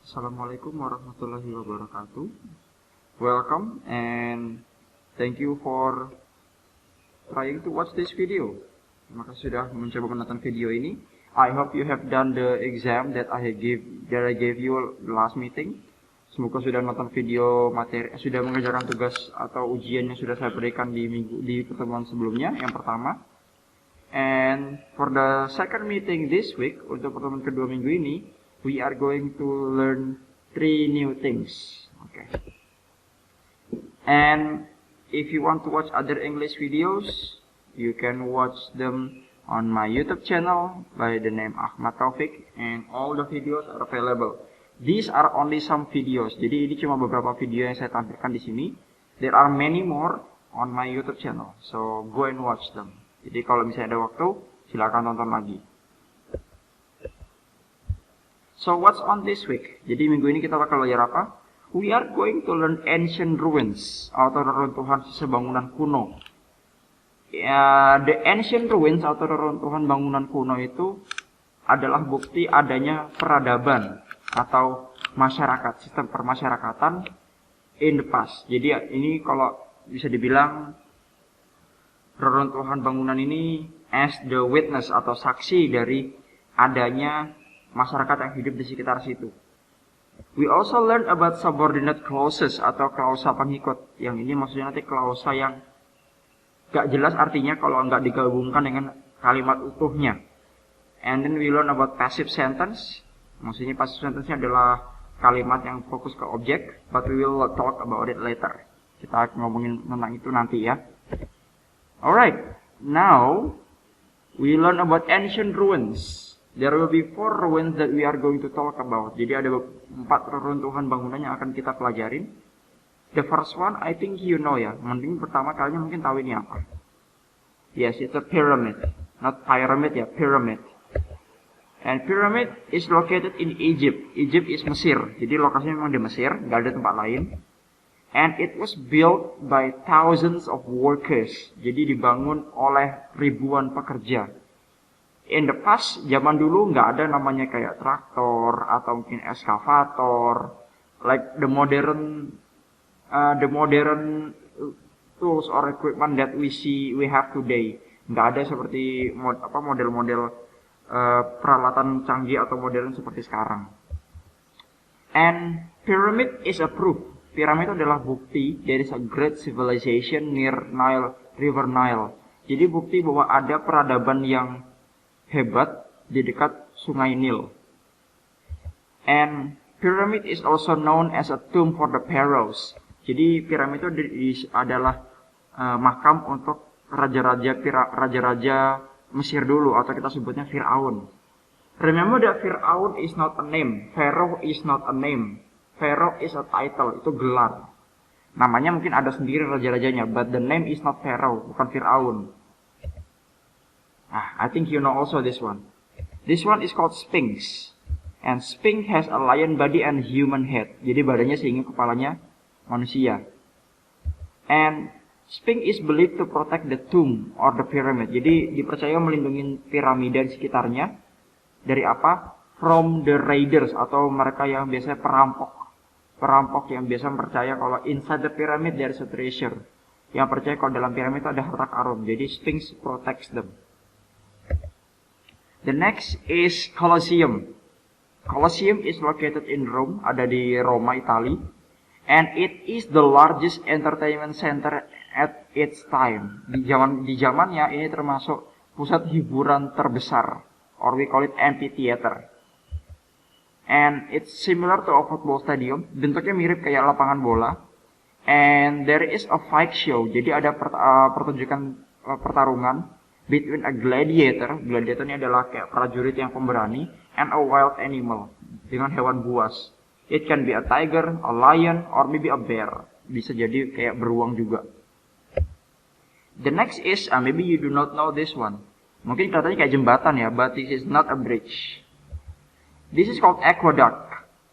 Assalamualaikum warahmatullahi wabarakatuh. Welcome and thank you for trying to watch this video. Terima kasih sudah mencoba menonton video ini. I hope you have done the exam that I gave you last meeting. Semoga sudah nonton video materi, sudah mengerjakan tugas atau ujian yang sudah saya berikan di pertemuan sebelumnya yang pertama. And for the second meeting this week, untuk pertemuan kedua minggu ini, we are going to learn 3 new things. Okay. And if you want to watch other English videos, you can watch them on my YouTube channel by the name Ahmad Taufik, and all the videos are available. These are only some videos. Jadi ini cuma beberapa video yang saya tampilkan di sini. There are many more on my YouTube channel. So go and watch them. Jadi kalau misalnya ada waktu, silakan tonton lagi. So what's on this week? Jadi minggu ini kita bakal belajar apa? We are going to learn ancient ruins atau reruntuhan bangunan kuno. The ancient ruins atau reruntuhan bangunan kuno itu adalah bukti adanya peradaban atau masyarakat, sistem permasyarakatan in the past. Jadi ini kalau bisa dibilang reruntuhan bangunan ini as the witness atau saksi dari adanya masyarakat yang hidup di sekitar situ. We also learn about subordinate clauses atau klausa pengikut. Yang ini maksudnya nanti klausa yang gak jelas artinya kalau nggak digabungkan dengan kalimat utuhnya. And then we learn about passive sentence. Maksudnya passive sentence adalah kalimat yang fokus ke objek, but we will talk about it later. Kita ngomongin tentang itu nanti ya. Alright, now we learn about ancient ruins. There will be 4 ruins that we are going to talk about. Jadi ada 4 reruntuhan bangunan yang akan kita pelajarin. The first one, I think you know ya. Mending pertama kalinya mungkin tahu ini apa. Yes, it's a pyramid. Not pyramid ya, pyramid. And pyramid is located in Egypt. Egypt is Mesir. Jadi lokasinya memang di Mesir, nggak ada tempat lain. And it was built by thousands of workers. Jadi dibangun oleh ribuan pekerja. In the past, zaman dulu nggak ada namanya kayak traktor atau mungkin eskavator, like the modern tools or equipment that we have today. Nggak ada seperti model-model peralatan canggih atau modern seperti sekarang. And pyramid is a proof. Piramid adalah bukti there is a great civilization near River Nile. Jadi bukti bahwa ada peradaban yang hebat di dekat Sungai Nil. And pyramid is also known as a tomb for the pharaohs. Jadi piramid itu adalah makam untuk raja-raja Mesir dulu atau kita sebutnya Firaun. Remember that Firaun is not a name. Pharaoh is not a name. Pharaoh is a title, itu gelar. Namanya mungkin ada sendiri raja-rajanya, but the name is not Pharaoh, bukan Firaun. I think you know also this one. This one is called Sphinx. And Sphinx has a lion body and human head. Jadi badannya sehingga kepalanya manusia. And Sphinx is believed to protect the tomb or the pyramid. Jadi dipercaya melindungi piramida di sekitarnya. Dari apa? From the raiders atau mereka yang biasanya perampok. Perampok yang biasa percaya kalau inside the pyramid there is a treasure. Yang percaya kalau dalam piramid itu ada harta karun. Jadi Sphinx protects them. The next is Colosseum. Colosseum is located in Rome, ada di Roma, Italia, and it is the largest entertainment center at its time. Di zamannya ini termasuk pusat hiburan terbesar, or we call it amphitheater. And it's similar to a football stadium, bentuknya mirip kayak lapangan bola. And there is a fight show, jadi ada pertunjukan pertarungan between a gladiator ini adalah kayak prajurit yang pemberani, and a wild animal, dengan hewan buas. It can be a tiger, a lion, or maybe a bear. Bisa jadi kayak beruang juga. The next is, maybe you do not know this one. Mungkin katanya kayak jembatan ya, but this is not a bridge. This is called aqueduct.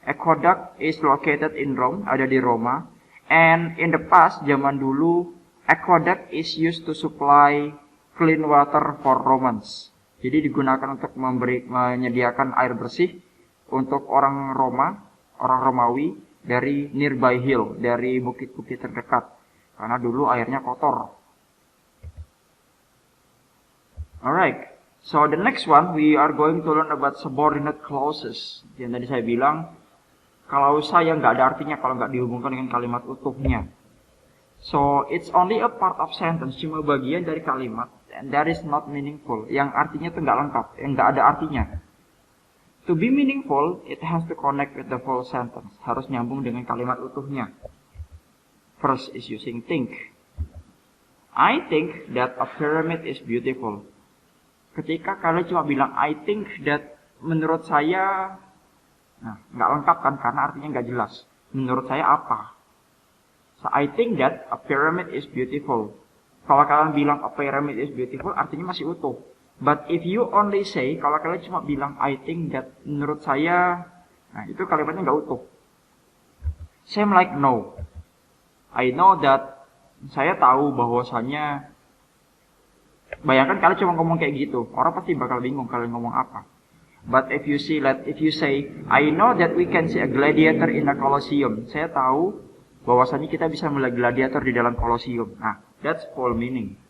Aqueduct is located in Rome, ada di Roma. And in the past, zaman dulu, aqueduct is used to supply clean water for Romans. Jadi digunakan untuk menyediakan air bersih untuk orang Roma orang Romawi dari nearby hill, dari bukit-bukit terdekat. Karena dulu airnya kotor. Alright, so the next one we are going to learn about subordinate clauses. Yang tadi saya bilang, kalau saya nggak ada artinya kalau nggak dihubungkan dengan kalimat utuhnya. So, it's only a part of sentence, cuma bagian dari kalimat, and that is not meaningful. Yang artinya itu nggak lengkap, yang nggak ada artinya. To be meaningful, it has to connect with the full sentence. Harus nyambung dengan kalimat utuhnya. First is using think. I think that a pyramid is beautiful. Ketika kalian cuma bilang, I think that, menurut saya, nah, nggak lengkap kan, karena artinya nggak jelas. Menurut saya apa? So, I think that a pyramid is beautiful. Kalau kalian bilang a pyramid is beautiful, artinya masih utuh. But if you only say, kalau kalian cuma bilang I think that, menurut saya, nah itu kalimatnya nggak utuh. Same like no. I know that, saya tahu bahwasanya, bayangkan kalian cuma ngomong kayak gitu, orang pasti bakal bingung kalian ngomong apa. But if you say, I know that we can see a gladiator in a Colosseum. Saya tahu bahwasanya kita bisa melihat gladiator di dalam Colosseum. Nah, that's full meaning.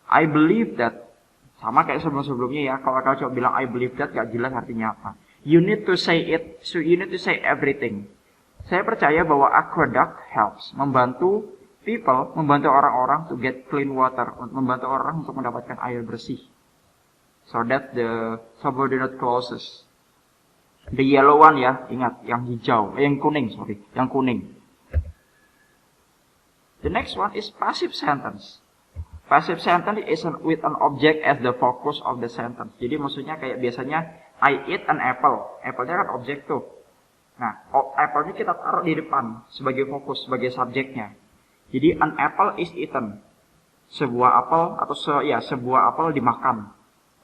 I believe that, sama kayak sebelum-sebelumnya ya, kalau kalian coba bilang I believe that, gak jelas artinya apa. You need to say it, so you need to say everything. Saya percaya bahwa aqueduct helps, membantu people, membantu orang-orang to get clean water, membantu orang untuk mendapatkan air bersih. So that's the subordinate clauses. The yellow one ya, ingat, yang hijau, yang kuning. The next one is passive sentence. Passive sentence is with an object as the focus of the sentence. Jadi maksudnya kayak biasanya I eat an apple. Apple-nya kan objek tuh. Nah, apple-nya kita taruh di depan sebagai fokus, sebagai subjeknya. Jadi an apple is eaten. Sebuah apel dimakan.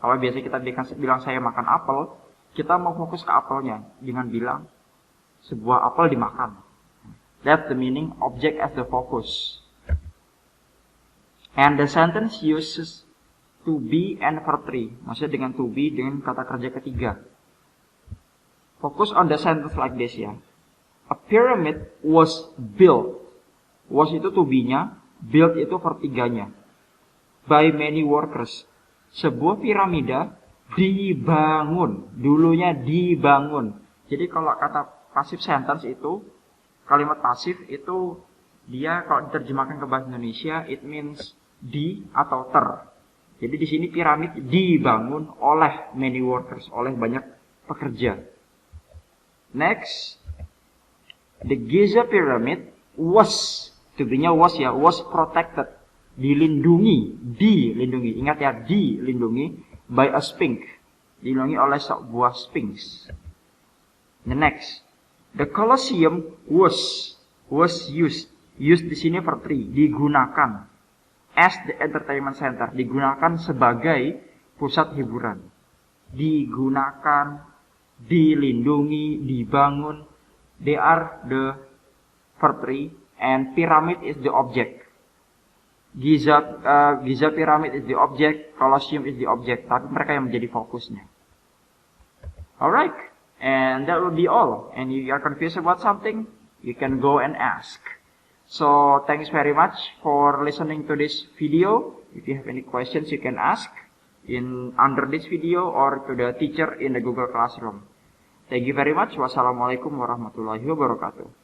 Kalau biasa kita bilang saya makan apel, kita mau fokus ke apelnya dengan bilang sebuah apel dimakan. That's the meaning object as the focus. And the sentence uses to be and verb 3. Maksudnya dengan to be dengan kata kerja ketiga. Focus on the sentence like this ya. A pyramid was built. Was itu to be-nya, built itu verb 3-nya. By many workers. Sebuah piramida dibangun. Dulunya dibangun. Jadi kalau kata passive sentence itu, kalimat pasif itu dia kalau diterjemahkan ke bahasa Indonesia, it means di atau ter. Jadi di sini piramid dibangun oleh many workers, oleh banyak pekerja. Next, the Giza pyramid was, to be-nya was ya, was protected, dilindungi. Ingat ya, dilindungi by a sphinx, dilindungi oleh sebuah sphinx. The next, the Colosseum was used di sini verb 3, digunakan. As the entertainment center, digunakan sebagai pusat hiburan. Digunakan, dilindungi, dibangun. They are the verb 3 and pyramid is the object. Giza pyramid is the object, Colosseum is the object, tapi mereka yang menjadi fokusnya. Alright, and that will be all. And if you are confused about something, you can go and ask. So, thanks very much for listening to this video. If you have any questions, you can ask under this video or to the teacher in the Google Classroom. Thank you very much. Wassalamualaikum warahmatullahi wabarakatuh.